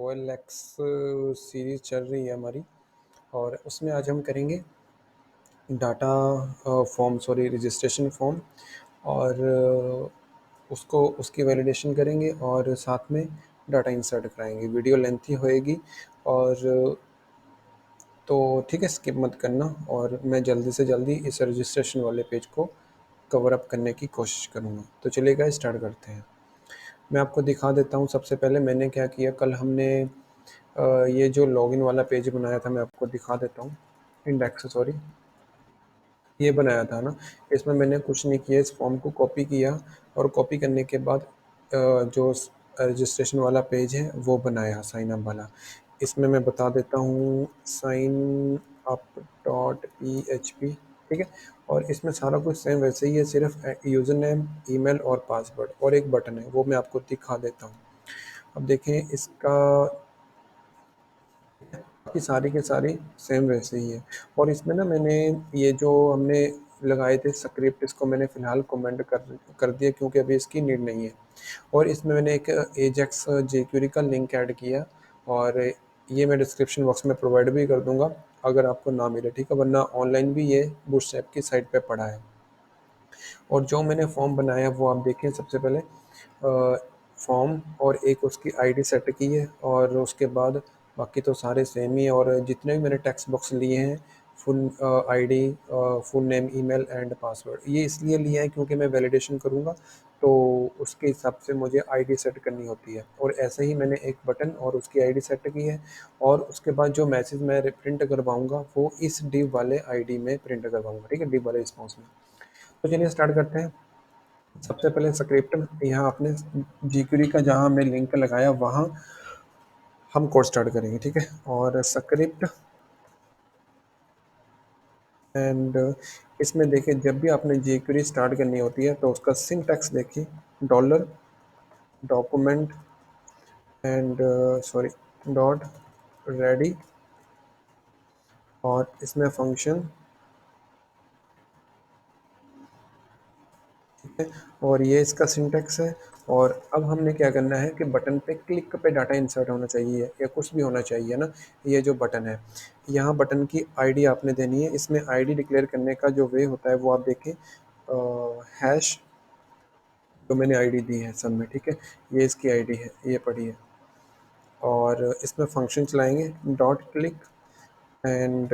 OLX series चल रही है हमारी, और उसमें आज हम करेंगे data form, sorry, registration form, और उसको उसकी वैलिडेशन करेंगे और साथ में डाटा इंसर्ट कराएंगे। वीडियो लेंथी होएगी, और तो ठीक है, स्किप मत करना, और मैं जल्दी से जल्दी इस रजिस्ट्रेशन वाले पेज को कवर अप करने की कोशिश करूँगा। तो चलिए गाइस, स्टार्ट करते हैं। मैं आपको दिखा देता हूँ। सबसे पहले मैंने क्या किया, कल हमने ये जो लॉगिन वाला पेज बनाया था, मैं आपको दिखा देता हूँ। इंडेक्स, सॉरी, ये बनाया था ना। इसमें मैंने कुछ नहीं किया, इस फॉर्म को कॉपी किया, और कॉपी करने के बाद जो रजिस्ट्रेशन वाला पेज है वो बनाया, साइन अप वाला। इसमें मैं बता देता हूँ, साइन अप डॉट PHP, ठीक है। और इसमें सारा कुछ सेम वैसे ही है, सिर्फ यूज़र नेम, ईमेल और पासवर्ड, और एक बटन है, वो मैं आपको दिखा देता हूँ। अब देखें इसका, बाकी सारी के सारी सेम वैसे ही है। और इसमें ना मैंने ये जो हमने लगाए थे स्क्रिप्ट, इसको मैंने फ़िलहाल कमेंट कर दिया, क्योंकि अभी इसकी नीड नहीं है। और इसमें मैंने एक एजेक्स jQuery का लिंक ऐड किया, और ये मैं डिस्क्रिप्शन बॉक्स में प्रोवाइड भी कर दूंगा अगर आपको ना मिले, ठीक है, वरना ऑनलाइन भी ये बूटस्ट्रैप की साइट पे पड़ा है। और जो मैंने फॉर्म बनाया वो आप देखें। सबसे पहले फॉर्म और एक उसकी आईडी सेट की है, और उसके बाद बाकी तो सारे सेम ही है। और जितने भी मैंने टेक्स्ट बॉक्स लिए हैं, full ID, full name, email and password, ये इसलिए लिया है क्योंकि मैं वैलिडेशन करूँगा, तो उसके हिसाब से मुझे आईडी सेट करनी होती है। और ऐसे ही मैंने एक बटन और उसकी आईडी सेट की है, और उसके बाद जो मैसेज मैं प्रिंट करवाऊँगा वो इस डिव वाले आईडी में प्रिंट करवाऊँगा, ठीक है, डिव वाले रिस्पॉन्स में। तो चलिए स्टार्ट करते हैं। सबसे पहले स्क्रिप्ट, यहाँ आपने jQuery का जहाँ हमने लिंक लगाया वहाँ हम कोड स्टार्ट करेंगे, ठीक है। और स्क्रिप्ट, एंड इसमें देखिए, जब भी आपने jQuery स्टार्ट करनी होती है तो उसका सिंटैक्स देखिए, dollar document and sorry dot ready, और इसमें फंक्शन, ठीक है। और ये इसका सिंटैक्स है। और अब हमने क्या करना है कि बटन पे क्लिक पे डाटा इंसर्ट होना चाहिए, या कुछ भी होना चाहिए ना। ये जो बटन है, यहाँ बटन की आईडी आपने देनी है। इसमें आईडी डिक्लेयर करने का जो वे होता है वो आप देखें, हैश, जो मैंने आईडी दी है सब में, ठीक है, ये इसकी आईडी है, ये पढ़ी है। और इसमें फंक्शन चलाएंगे, डॉट क्लिक एंड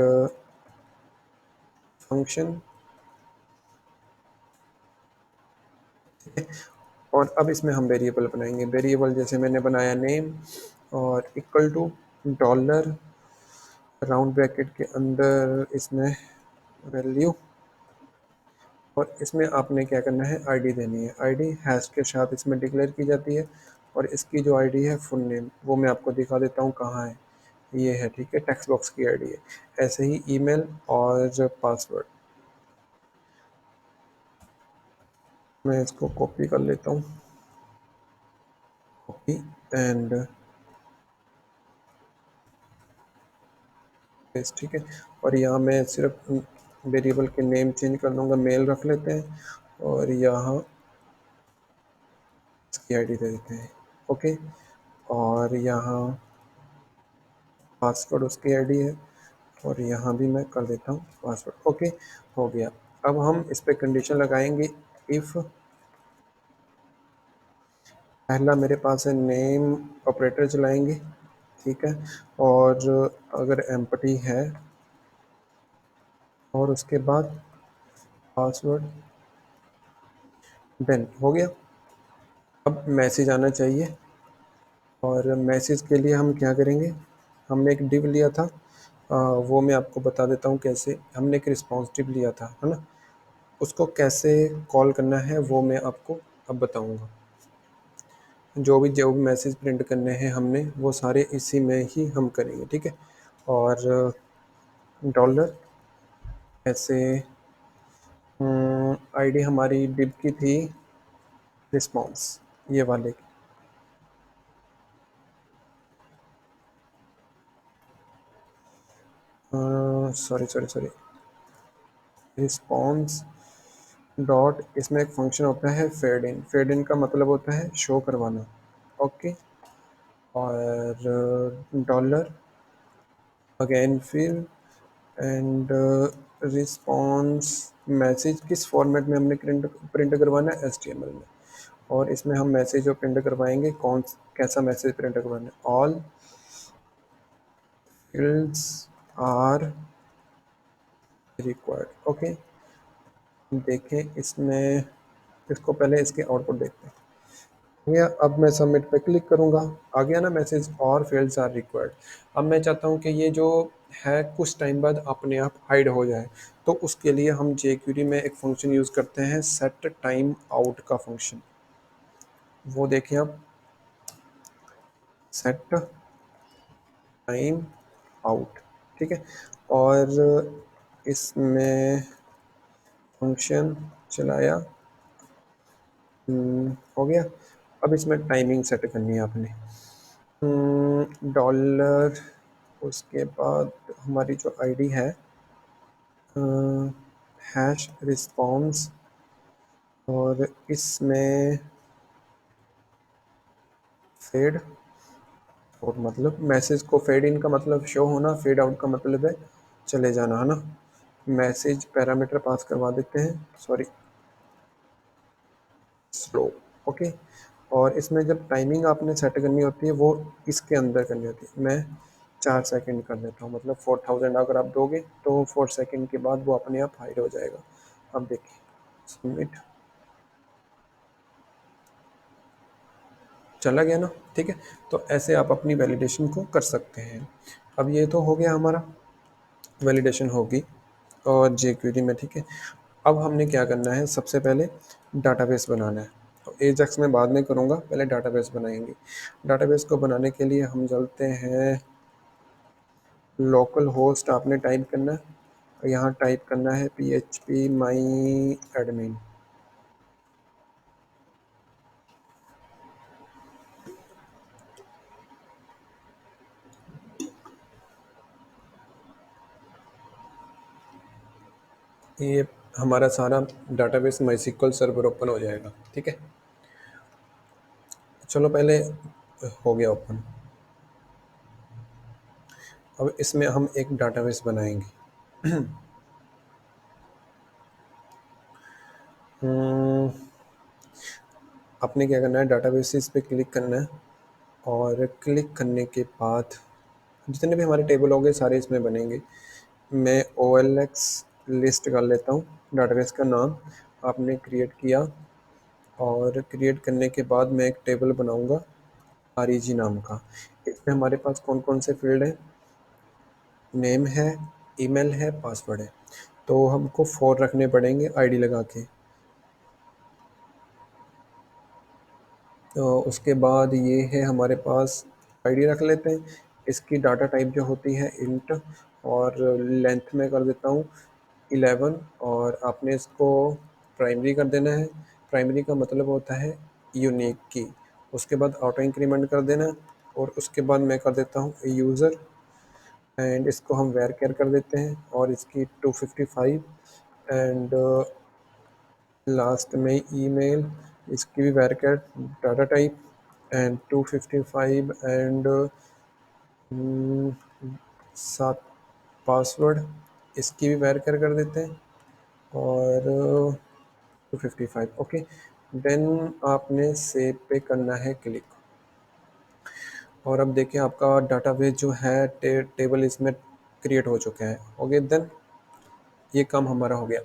फंक्शन, ठीक है। और अब इसमें हम वेरिएबल बनाएंगे। वेरिएबल जैसे मैंने बनाया नेम, और equal to dollar, round bracket के अंदर इसमें वैल्यू, और इसमें आपने क्या करना है, आईडी देनी है। आईडी हैश के साथ इसमें डिक्लेयर की जाती है, और इसकी जो आईडी है फुल नेम, वो मैं आपको दिखा देता हूँ कहाँ है, ये है, ठीक है, टेक्स्ट बॉक्स की आईडी है। ऐसे ही ईमेल और पासवर्ड, मैं इसको कॉपी कर लेता हूँ, कॉपी एंड पेस्ट, ठीक है। और यहाँ मैं सिर्फ वेरिएबल के नेम चेंज कर दूँगा, मेल रख लेते हैं, और यहाँ इसकी आईडी दे देते हैं, ओके। और यहाँ पासवर्ड उसकी आईडी है, और यहाँ भी मैं कर देता हूँ पासवर्ड, ओके, हो गया। अब हम इस पर कंडीशन लगाएंगे, इफ़, पहला मेरे पास है नेम, ऑपरेटर चलाएंगे, ठीक है। और अगर एम्प्टी है, और उसके बाद पासवर्ड, डन, हो गया। अब मैसेज आना चाहिए, और मैसेज के लिए हम क्या करेंगे, हमने एक डिव लिया था, वो मैं आपको बता देता हूँ कैसे। हमने एक रिस्पॉन्स डिव लिया था, है ना, उसको कैसे कॉल करना है वो मैं आपको अब बताऊँगा। जो भी मैसेज प्रिंट करने हैं हमने, वो सारे इसी में ही हम करेंगे, ठीक है। और डॉलर ऐसे, आईडी हमारी डिव की थी रिस्पॉन्स, ये वाले की, sorry sorry sorry, response dot, इसमें एक फंक्शन होता है फेड इन। फेड इन का मतलब होता है शो करवाना, ओके। और डॉलर अगेन फिर एंड रिस्पॉन्स मैसेज किस फॉर्मेट में हमने प्रिंट करवाना है, HTML में। और इसमें हम मैसेज जो प्रिंट करवाएंगे कैसा मैसेज प्रिंट करवाना है, all fields are required. Okay, देखें इसमें, इसको पहले इसके आउटपुट देखते हैं। हो गया, अब मैं सबमिट पे क्लिक करूंगा, आ गया ना मैसेज, और फील्ड्स आर रिक्वायर्ड। अब मैं चाहता हूं कि ये जो है कुछ टाइम बाद अपने आप हाइड हो जाए, तो उसके लिए हम jQuery में एक फंक्शन यूज़ करते हैं, सेट टाइम आउट का फंक्शन। वो देखिए आप, सेट टाइम आउट, ठीक है। और इसमें फंक्शन चलाया, हो गया। अब इसमें टाइमिंग सेट करनी है आपने, डॉलर, उसके बाद हमारी जो आईडी है, हैश रिस्पॉन्स, और इसमें फेड, और मतलब मैसेज को फेड इन का मतलब शो होना, फेड आउट का मतलब है चले जाना, है ना। मैसेज पैरामीटर पास करवा देते हैं, सॉरी स्लो। ओके, और इसमें जब टाइमिंग आपने सेट करनी होती है वो इसके अंदर करनी होती है। मैं 4 सेकंड कर देता हूँ, मतलब 4000 अगर आप दोगे तो 4 सेकंड के बाद वो अपने आप हाइड हो जाएगा। अब देखिए, सबमिट, चला गया ना, ठीक है। तो ऐसे आप अपनी वैलिडेशन को कर सकते हैं। अब ये तो हो गया, हमारा वैलिडेशन होगी और jQuery में, ठीक है। अब हमने क्या करना है, सबसे पहले डाटाबेस बनाना है। तो एजाक्स में बाद में करूँगा, पहले डाटाबेस बनाएंगे। डाटाबेस को बनाने के लिए हम चलते हैं, लोकल होस्ट आपने टाइप करना है, यहाँ टाइप करना है PHP माई एडमिन। ये हमारा सारा डाटाबेस MySQL सर्वर ओपन हो जाएगा, ठीक है। चलो पहले हो गया ओपन। अब इसमें हम एक डाटाबेस बनाएंगे। हम्म, आपने क्या करना है, डाटाबेसिस पे क्लिक करना है, और क्लिक करने के बाद जितने भी हमारे टेबल होंगे सारे इसमें बनेंगे। मैं OLX लिस्ट कर लेता हूँ, डाटाबेस का नाम आपने क्रिएट किया, और क्रिएट करने के बाद मैं एक टेबल बनाऊंगा REG नाम का। इसमें हमारे पास कौन कौन से फील्ड हैं, नेम है, ईमेल है, पासवर्ड है। तो हमको 4 रखने पड़ेंगे आईडी लगा के। तो उसके बाद ये है हमारे पास, आईडी रख लेते हैं। इसकी डाटा टाइप जो होती है इंट, और लेंथ में कर देता हूँ 11, और आपने इसको प्राइमरी कर देना है। प्राइमरी का मतलब होता है यूनिक की। उसके बाद ऑटो इंक्रीमेंट कर देना, और उसके बाद मैं कर देता हूँ यूज़र, एंड इसको हम वेर केयर कर देते हैं, और इसकी 255, एंड लास्ट में ईमेल, इसकी भी varchar data type and 255, and 7 password, इसकी भी वेर केयर कर देते हैं, और 255। ओके, देन आपने सेव पे करना है क्लिक। और अब देखिए आपका डाटाबेस जो है टेबल इसमें क्रिएट हो चुका है। ओके, देन ये काम हमारा हो गया।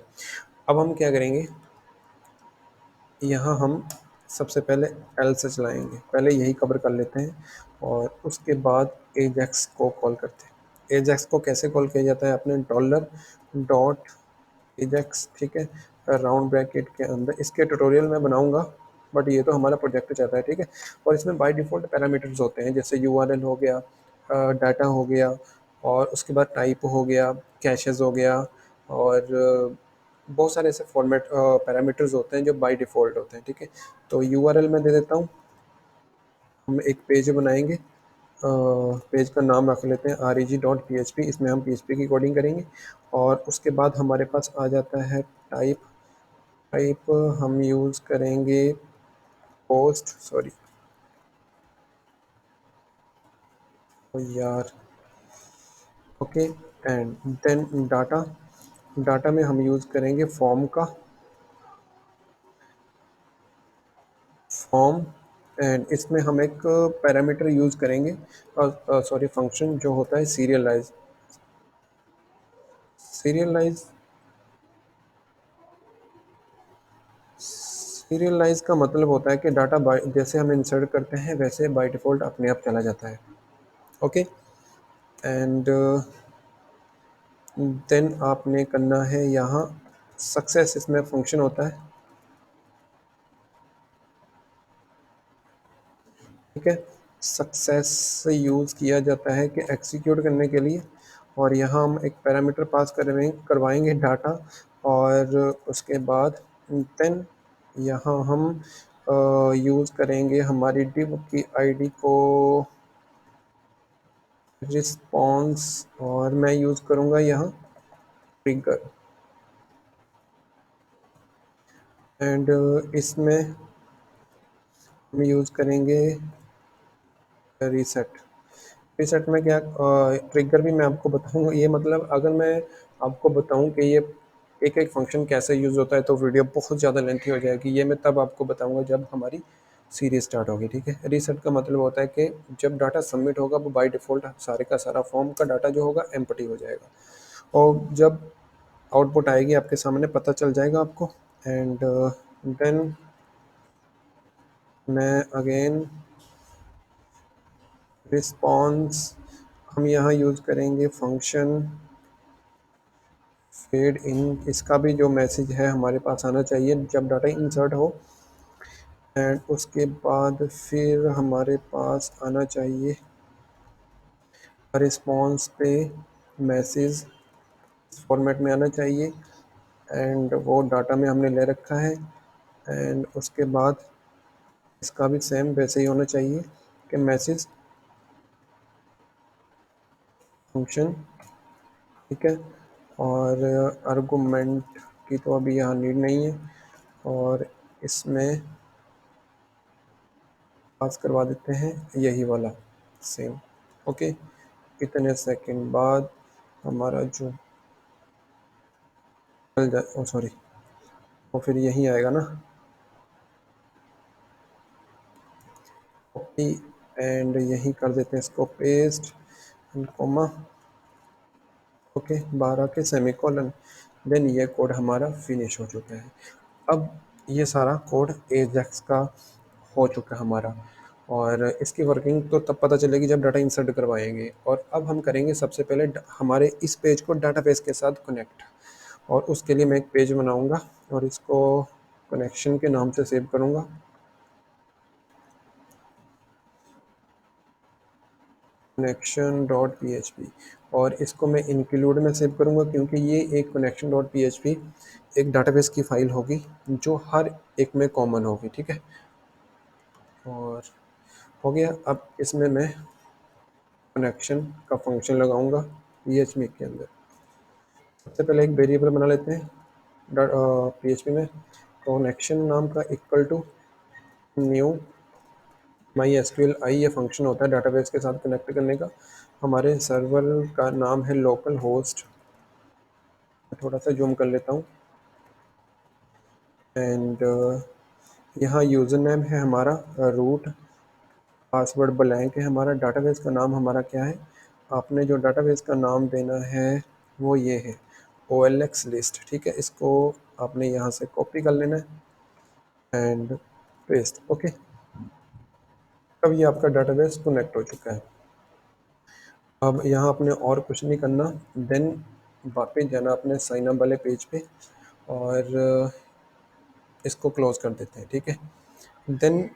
अब हम क्या करेंगे, यहाँ हम सबसे पहले एल से चलाएंगे, पहले यही कवर कर लेते हैं, और उसके बाद एजैक्स को कॉल करते हैं। एजैक्स को कैसे कॉल किया जाता है, अपने डॉलर डॉट एजैक्स, ठीक है, राउंड ब्रैकेट के अंदर। इसके ट्यूटोरियल मैं बनाऊंगा, बट ये तो हमारा प्रोजेक्ट चाहता है, ठीक है। और इसमें बाय डिफ़ॉल्ट पैरामीटर्स होते हैं, जैसे URL हो गया, डाटा हो गया, और उसके बाद टाइप हो गया, कैशेस हो गया, और बहुत सारे ऐसे फॉर्मेट पैरामीटर्स होते हैं जो बाय डिफ़ॉल्ट होते हैं, ठीक है। तो URL में दे देता हूँ, हम एक पेज बनाएंगे, पेज का नाम रख लेते हैं reg.php, इसमें हम PHP की कोडिंग करेंगे। और उसके बाद हमारे पास आ जाता है टाइप। टाइप हम यूज़ करेंगे पोस्ट, सॉरी ओ यार, okay. And then data, data में हम यूज़ करेंगे फॉर्म का, फॉर्म। एंड इसमें हम एक पैरामीटर यूज़ करेंगे, सॉरी फंक्शन जो होता है सीरियलाइज। सीरियलाइज, सीरियलाइज का मतलब होता है कि डाटा बाय जैसे हम इंसर्ट करते हैं वैसे बाय डिफ़ॉल्ट अपने आप चला जाता है। ओके। एंड देन आपने करना है यहाँ सक्सेस, इसमें फंक्शन होता है, ठीक है। सक्सेस से यूज़ किया जाता है कि एग्जीक्यूट करने के लिए, और यहाँ हम एक पैरामीटर पास करवाएंगे डाटा, और उसके बाद देन यहाँ हम यूज़ करेंगे हमारी डिव की आईडी को रिस्पॉन्स, और मैं यूज़ करूँगा यहाँ ट्रिगर। एंड इसमें हम यूज़ करेंगे रीसेट। रीसेट में क्या ट्रिगर भी मैं आपको बताऊंगा, ये मतलब अगर मैं आपको बताऊं कि ये एक एक फंक्शन कैसे यूज़ होता है तो वीडियो बहुत ज़्यादा लेंथी हो जाएगी। ये मैं तब आपको बताऊंगा जब हमारी सीरीज स्टार्ट होगी, ठीक है। रीसेट का मतलब होता है कि जब डाटा सबमिट होगा वो बाय डिफ़ॉल्ट सारे का सारा फॉर्म का डाटा जो होगा एम्प्टी हो जाएगा, और जब आउटपुट आएगी आपके सामने पता चल जाएगा आपको। एंड देन मैं अगेन रिस्पॉन्स, हम यहाँ यूज़ करेंगे फंक्शन फेड इन, इसका भी जो मैसेज है हमारे पास आना चाहिए जब डाटा इंसर्ट हो। एंड उसके बाद फिर हमारे पास आना चाहिए रिस्पॉन्स पे मैसेज फॉर्मेट में आना चाहिए, एंड वो डाटा में हमने ले रखा है। एंड उसके बाद इसका भी सेम वैसे ही होना चाहिए कि मैसेज फंक्शन, ठीक है। और आर्गुमेंट की तो अभी यहाँ नीड नहीं है, और इसमें पास करवा देते हैं यही वाला सेम। ओके। इतने सेकंड बाद हमारा जो चल जाए, ओ सॉरी, वो फिर यही आएगा ना। ओके। एंड यही कर देते हैं इसको पेस्ट, कोमा, ओके 12 के सेमीकोलन। देन ये कोड हमारा फिनिश हो चुका है। अब ये सारा कोड एजेक्स का हो चुका है हमारा, और इसकी वर्किंग तो तब पता चलेगी जब डाटा इंसर्ट करवाएंगे। और अब हम करेंगे सबसे पहले हमारे इस पेज को डाटाबेस के साथ कनेक्ट, और उसके लिए मैं एक पेज बनाऊंगा और इसको कनेक्शन के नाम से सेव करूंगा, connection dot P H P. और इसको मैं इंक्लूड में सेव करूंगा क्योंकि ये एक connection dot P H P एक डाटाबेस की फ़ाइल होगी जो हर एक में कॉमन होगी, ठीक है। और हो गया। अब इसमें मैं कनेक्शन का फंक्शन लगाऊंगा पी एच पी के अंदर। सबसे पहले एक वेरिएबल बना लेते हैं पी एच पी में, कनेक्शन नाम का equal to new my S Q L I, ये फंक्शन होता है डाटाबेस के साथ कनेक्ट करने का। हमारे सर्वर का नाम है लोकल होस्ट, थोड़ा सा जूम कर लेता हूँ। एंड यहाँ यूज़र नेम है हमारा रूट, पासवर्ड ब्लैंक है हमारा, डाटाबेस का नाम हमारा क्या है, आपने जो डाटाबेस का नाम देना है वो ये है OLX लिस्ट, ठीक है। इसको आपने यहाँ से कॉपी कर लेना है एंड पेस्ट, ओके। अब ये आपका डाटाबेस कनेक्ट हो चुका है। अब यहाँ आपने और कुछ नहीं करना, देन वापस जाना अपने साइन अप वाले पेज पे, और इसको क्लोज कर देते हैं, ठीक है। देन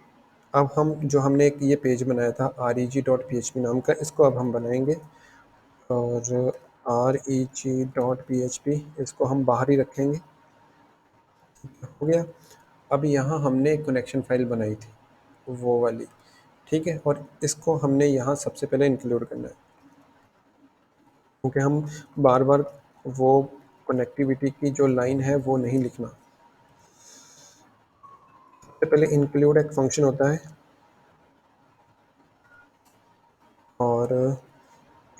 अब हम जो हमने एक ये पेज बनाया था reg.php नाम का, इसको अब हम बनाएंगे, और reg.php इसको हम बाहर ही रखेंगे, हो गया। अब यहाँ हमने एक कनेक्शन फाइल बनाई थी वो वाली, ठीक है, और इसको हमने यहाँ सबसे पहले इंक्लूड करना है क्योंकि हम बार बार वो कनेक्टिविटी की जो लाइन है वो नहीं लिखना। सबसे पहले इंक्लूड एक फंक्शन होता है, और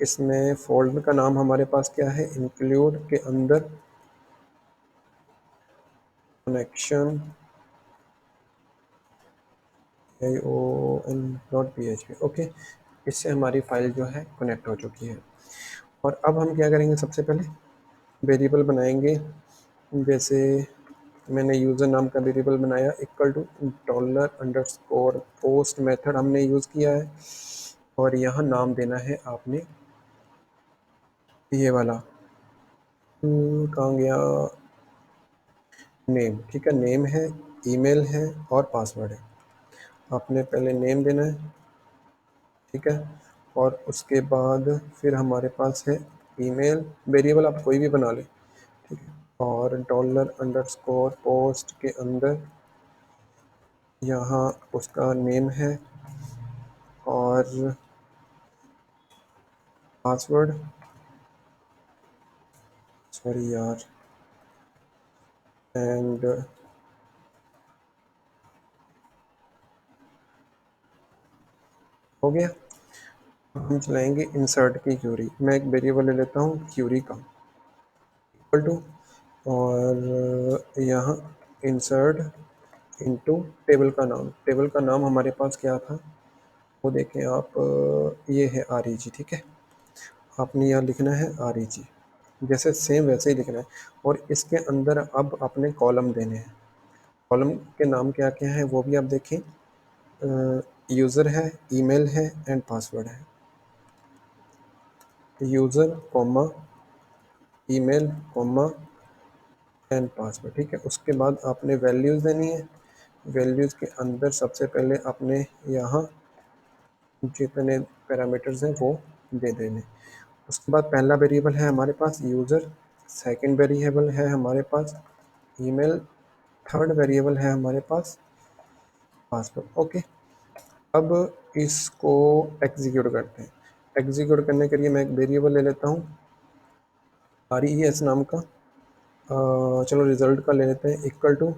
इसमें फोल्डर का नाम हमारे पास क्या है, इंक्लूड के अंदर कनेक्शन ion.php। ओके, इससे हमारी फाइल जो है कनेक्ट हो चुकी है। और अब हम क्या करेंगे, सबसे पहले वेरिएबल बनाएंगे। जैसे मैंने यूज़र नाम का वेरिएबल बनाया, इक्वल टू $_पोस्ट मेथड हमने यूज़ किया है। और यहाँ नाम देना है आपने ये वाला, कहाँ गया, नेम। ठीक है, नेम है, ईमेल है और पासवर्ड है। आपने पहले नेम देना है, ठीक है। और उसके बाद फिर हमारे पास है ईमेल, वेरिएबल आप कोई भी बना लें, ठीक है। और $_पोस्ट के अंदर यहाँ उसका नेम है और पासवर्ड, सॉरी यार, एंड हो गया। हम चलाएंगे इंसर्ट की क्यूरी। मैं एक वेरिएबल ले लेता हूँ क्यूरी का, इक्वल टू, और यहाँ इंसर्ट इनटू टेबल का नाम। टेबल का नाम हमारे पास क्या था, वो देखें आप, ये है आर ई जी, ठीक है। आपने यहाँ लिखना है आर ई जी, जैसे सेम वैसे ही लिखना है। और इसके अंदर अब अपने कॉलम देने हैं। कॉलम के नाम क्या क्या है वो भी आप देखें, यूज़र है, ईमेल है एंड पासवर्ड है। User comma email comma and password, ठीक है। उसके बाद आपने वैल्यूज़ देनी है। वैल्यूज़ के अंदर सबसे पहले आपने यहाँ जितने पैरामीटर्स हैं वो दे देने। उसके बाद पहला वेरिएबल है हमारे पास यूज़र, सेकंड वेरिएबल है हमारे पास ईमेल, थर्ड वेरिएबल है हमारे पास पासवर्ड। ओके, अब इसको एग्जीक्यूट करते हैं। एग्जीक्यूट करने के लिए मैं एक वेरिएबल ले लेता हूँ आर ई एस नाम का। चलो रिज़ल्ट का ले लेते हैं, equal to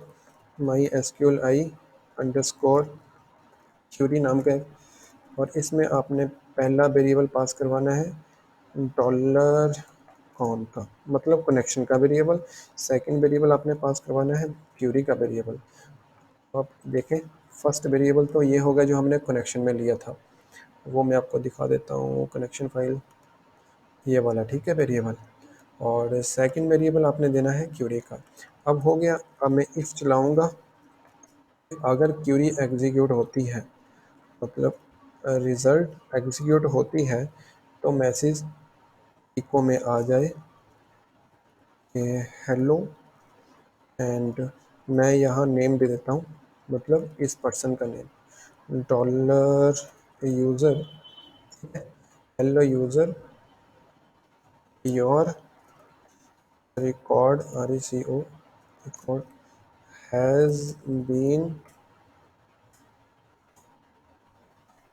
my S Q L I underscore query नाम का है। और इसमें आपने पहला वेरिएबल पास करवाना है डॉलर कौन का, मतलब कनेक्शन का वेरिएबल। सेकंड वेरिएबल आपने पास करवाना है क्यूरी का वेरिएबल। आप देखें, फर्स्ट वेरिएबल तो ये होगा जो हमने कनेक्शन में लिया था, वो मैं आपको दिखा देता हूँ, कनेक्शन फाइल ये वाला, ठीक है, वेरिएबल। और सेकंड वेरिएबल आपने देना है क्यूरी का। अब हो गया। अब मैं इफ चलाऊँगा, अगर क्यूरी एग्जीक्यूट होती है, मतलब रिज़ल्ट एग्जीक्यूट होती है, तो मैसेज इको में आ जाए कि हेलो, एंड मैं यहाँ नेम दे देता हूँ, मतलब इस पर्सन का name, dollar user, hello user, your record R E C O record has been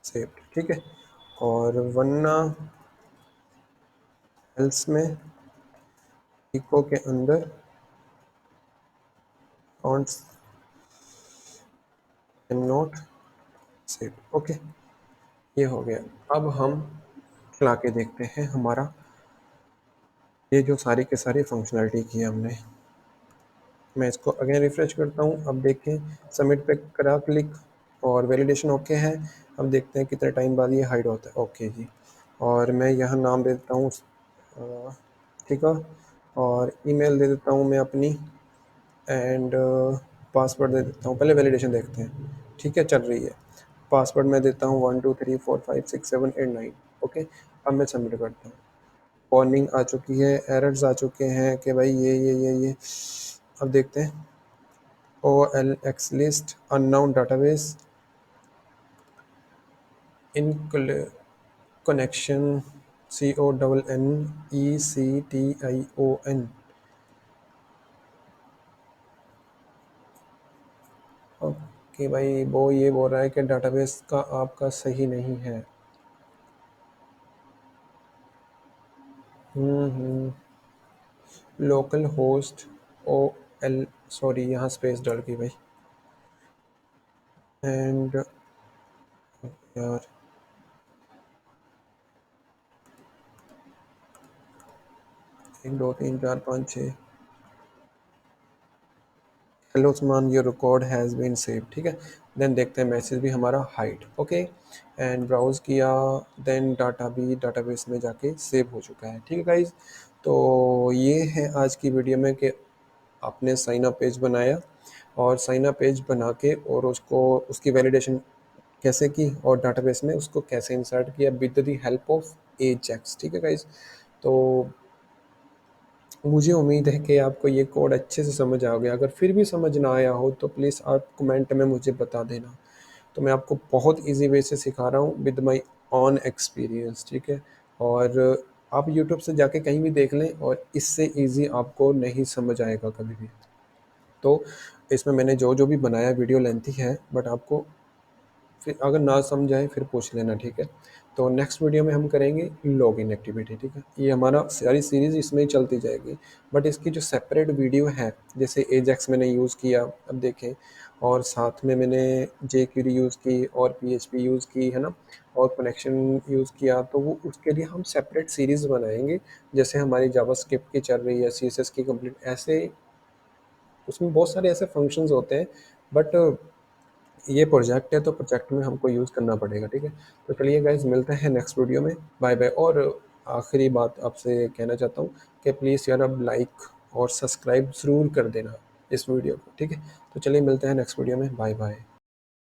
saved, ठीक है। और वरना एल्स में इको के अंदर accounts can not save. Okay, ये हो गया। अब हम चला के देखते हैं हमारा ये जो सारी के सारी फंक्शनलिटी की है हमने। मैं इसको अगेन रिफ्रेश करता हूँ। अब देखें, सबमिट पे करा क्लिक और वैलिडेशन ओके है। अब देखते हैं कितने टाइम बाद ये हाइड होता है। ओके जी, और मैं यहाँ नाम दे देता हूँ, ठीक है। और ईमेल दे देता हूँ मैं अपनी, एंड पासवर्ड दे देता हूँ। पहले वैलिडेशन देखते हैं, ठीक है, चल रही है। पासवर्ड मैं देता हूँ 1 2 3 4 5 6 7 8 9। ओके, अब मैं सबमिट करता हूँ। वार्निंग आ चुकी है, एरर्स आ चुके हैं कि भाई ये। अब देखते हैं, O L X list unknown database in connection CONNECTION। Okay भाई, वो ये बोल रहा है कि डाटाबेस का आपका सही नहीं है। Local host O L, sorry यहाँ स्पेस डाल गई भाई, एंड यार 1 2 3 4 5 6। Hello Usman, your record has been save, ठीक है। देन देखते हैं मैसेज भी हमारा हाइड, ओके। एंड ब्राउज़ किया, देन डाटाबेस में जाके सेव हो चुका है, ठीक है गाइज। तो ये है आज की वीडियो में कि आपने साइन अप पेज बनाया और साइन अप पेज बना के और उसको उसकी वैलिडेशन कैसे की और डाटाबेस में उसको कैसे इंसर्ट किया with the help of Ajax, ठीक है गाइज। तो मुझे उम्मीद है कि आपको ये कोड अच्छे से समझ आ गया। अगर फिर भी समझ ना आया हो तो प्लीज़ आप कमेंट में मुझे बता देना। तो मैं आपको बहुत ईज़ी वे से सिखा रहा हूँ विद माय ऑन एक्सपीरियंस, ठीक है। और आप यूट्यूब से जाके कहीं भी देख लें और इससे ईज़ी आपको नहीं समझ आएगा कभी भी। तो इसमें मैंने जो भी बनाया वीडियो लेंथी है, बट आपको फिर अगर ना समझ आए फिर पूछ लेना, ठीक है। तो नेक्स्ट वीडियो में हम करेंगे लॉगिन एक्टिविटी, ठीक है। ये हमारा सारी सीरीज़ इसमें ही चलती जाएगी, बट इसकी जो सेपरेट वीडियो है, जैसे एजेक्स मैंने यूज़ किया, अब देखें, और साथ में मैंने जेक्यूरी यूज़ की और पीएचपी यूज़ की, है ना, और कनेक्शन यूज़ किया, तो वो उसके लिए हम सेपरेट सीरीज़ बनाएंगे। जैसे हमारी जावास्क्रिप्ट की चल रही है, सीएसएस की कंप्लीट, ऐसे उसमें बहुत सारे ऐसे फंक्शंस होते हैं, बट ये प्रोजेक्ट है तो प्रोजेक्ट में हमको यूज़ करना पड़ेगा, ठीक है। तो चलिए गाइज, मिलते हैं नेक्स्ट वीडियो में, बाय बाय। और आखिरी बात आपसे कहना चाहता हूँ कि प्लीज़ यार अब लाइक और सब्सक्राइब ज़रूर कर देना इस वीडियो को, ठीक है। तो चलिए मिलते हैं नेक्स्ट वीडियो में, बाय बाय।